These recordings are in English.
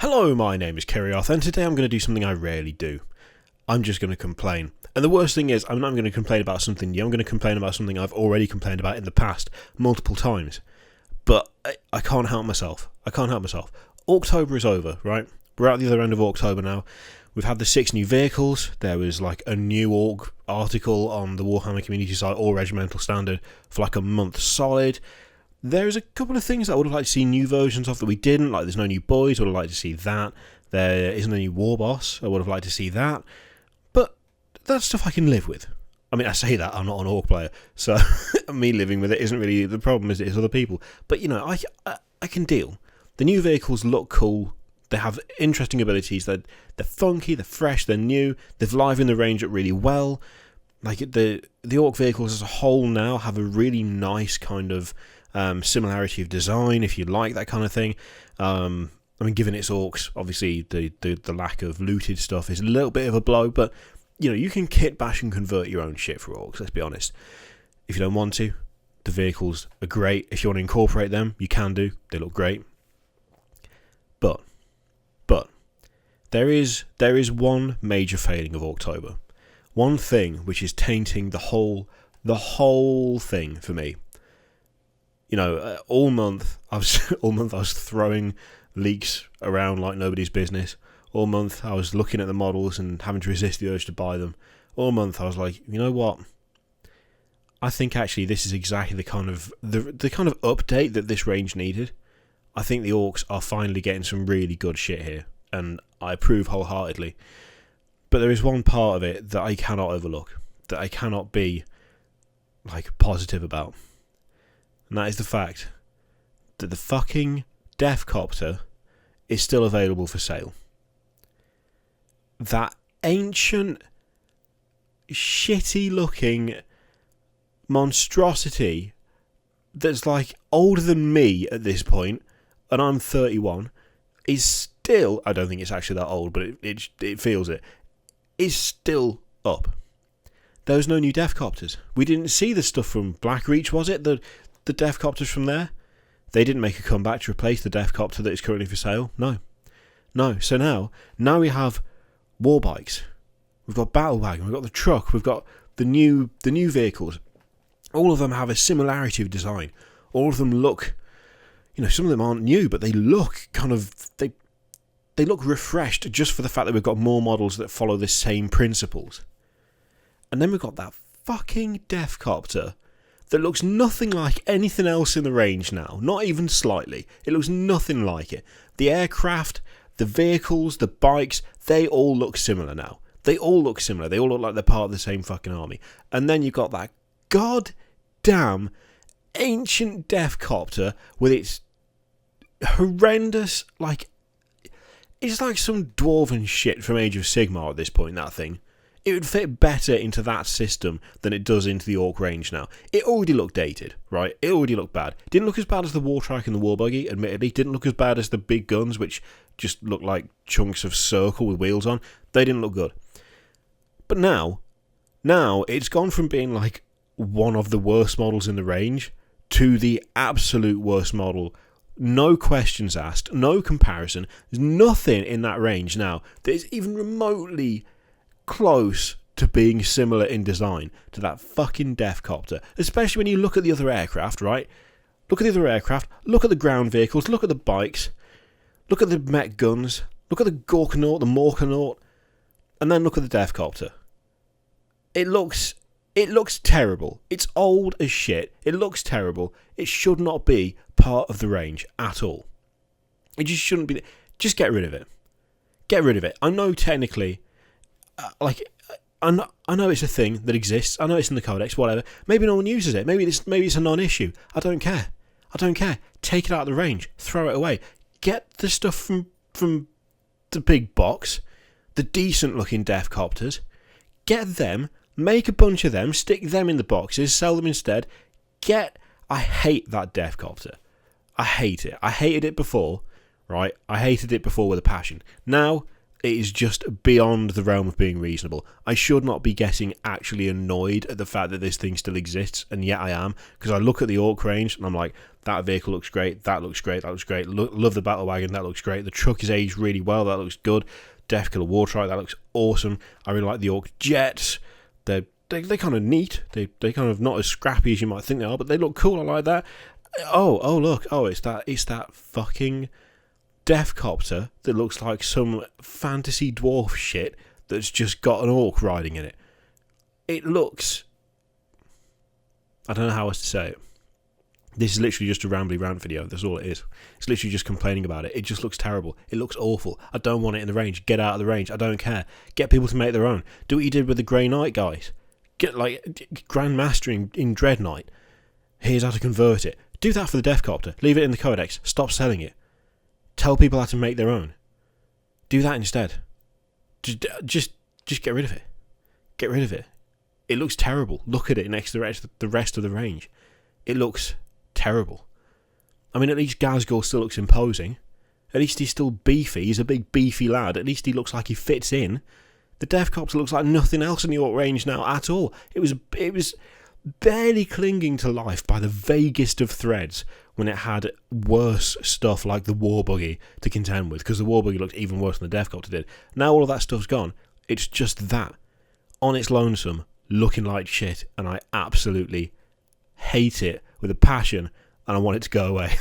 Hello, my name is Kerry Arthur, and today I'm going to do something I rarely do. I'm just going to complain. And the worst thing is, I'm not going to complain about something new, I'm going to complain about something I've already complained about in the past, multiple times. But I can't help myself. October is over, right? We're at the other end of October now. We've had the 6 new vehicles. There was like a new org article on the Warhammer community site, all regimental standard, for like a month solid. There's a couple of things that I would have liked to see new versions of that we didn't, like there's no new boys, I would have liked to see that. There isn't a new war boss, I would have liked to see that. But that's stuff I can live with. I mean, I say that, I'm not an orc player, so me living with it isn't really the problem, as it is other people. But, you know, I can deal. The new vehicles look cool, they have interesting abilities, they're funky, they're fresh, they're new, they've livened the range up really well. Like, the orc vehicles as a whole now have a really nice kind of similarity of design, if you like that kind of thing. I mean, given it's orcs, obviously the lack of looted stuff is a little bit of a blow, but you know, you can kit bash and convert your own shit for orcs, let's be honest. If you don't want to, the vehicles are great. If you want to incorporate them, you can do. They look great. But there is one major failing of October. One thing which is tainting the whole thing for me. You know, all month I was throwing leaks around like nobody's business. All month I was looking at the models and having to resist the urge to buy them. All month I was like, you know what? I think actually this is exactly the kind of update that this range needed. I think the orcs are finally getting some really good shit here, and I approve wholeheartedly. But there is one part of it that I cannot overlook, that I cannot be like positive about. And that is the fact that the fucking DeffKopta is still available for sale. That ancient, shitty looking monstrosity that's like older than me at this point, and I'm 31, is still, I don't think it's actually that old, but it feels it, is still up. There was no new DeffKoptas. We didn't see the stuff from Blackreach, was it? The DeffKoptas from there? They didn't make a comeback to replace the DeffKopta that is currently for sale. No. So now we have war bikes. We've got battle wagon. We've got the truck. We've got the new vehicles. All of them have a similarity of design. All of them look, you know, some of them aren't new, but they look kind of they look refreshed just for the fact that we've got more models that follow the same principles. And then we've got that fucking DeffKopta that looks nothing like anything else in the range now. Not even slightly. It looks nothing like it. The aircraft, the vehicles, the bikes, they all look similar now. They all look like they're part of the same fucking army. And then you've got that goddamn ancient DeffKopta with its horrendous, like, it's like some dwarven shit from Age of Sigmar at this point, that thing. It would fit better into that system than it does into the orc range now. It already looked dated, right? It already looked bad. Didn't look as bad as the war trike and the war buggy, admittedly. Didn't look as bad as the big guns, which just looked like chunks of circle with wheels on. They didn't look good. But now it's gone from being like one of the worst models in the range to the absolute worst model. No questions asked, no comparison. There's nothing in that range now that is even remotely close to being similar in design to that fucking DeffKopta. Especially when you look at the other aircraft, right? Look at the other aircraft, look at the ground vehicles, look at the bikes, look at the mech guns, look at the Gorkanaut, the Morkanaut, and then look at the DeffKopta. It looks terrible. It's old as shit. It looks terrible. It should not be part of the range at all. It just shouldn't be. Just get rid of it. Get rid of it. I know technically, I know it's a thing that exists. I know it's in the codex, whatever. Maybe no one uses it. Maybe it's a non-issue. I don't care. Take it out of the range. Throw it away. Get the stuff from the big box, the decent-looking DeffKoptas. Get them. Make a bunch of them. Stick them in the boxes. Sell them instead. I hate that DeffKopta. I hate it. I hated it before, right? I hated it before with a passion. Now, It is just beyond the realm of being reasonable. I should not be getting actually annoyed at the fact that this thing still exists, and yet I am, because I look at the Orc range and I'm like, that vehicle looks great, that looks great, that looks great, love the battle wagon, that looks great, the truck is aged really well, that looks good, Deffkopta Wartrike, that looks awesome, I really like the Orc jets, they're kind of neat, they're kind of not as scrappy as you might think they are, but they look cool, I like that. Oh look, it's that fucking DeffKopta that looks like some fantasy dwarf shit that's just got an orc riding in it. It looks... I don't know how else to say it. This is literally just a rambly rant video, that's all it is. It's literally just complaining about it. It just looks terrible. It looks awful. I don't want it in the range. Get out of the range. I don't care. Get people to make their own. Do what you did with the Grey Knight guys. Get Grandmaster in Dread Knight. Here's how to convert it. Do that for the DeffKopta. Leave it in the Codex. Stop selling it. Tell people how to make their own. Do that instead. Just get rid of it. Get rid of it. It looks terrible. Look at it next to the rest of the range. It looks terrible. I mean, at least Gazgul still looks imposing. At least he's still beefy. He's a big beefy lad. At least he looks like he fits in. The DeffKopta looks like nothing else in the Orc range now at all. It was barely clinging to life by the vaguest of threads when it had worse stuff like the War Buggy to contend with, because the War Buggy looked even worse than the DeffKopta did. Now all of that stuff's gone. It's just that, on its lonesome, looking like shit, and I absolutely hate it with a passion, and I want it to go away.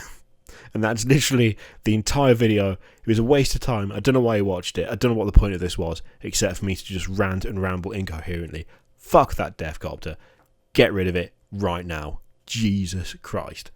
And that's literally the entire video. It was a waste of time. I don't know why you watched it. I don't know what the point of this was, except for me to just rant and ramble incoherently. Fuck that DeffKopta. Get rid of it right now. Jesus Christ.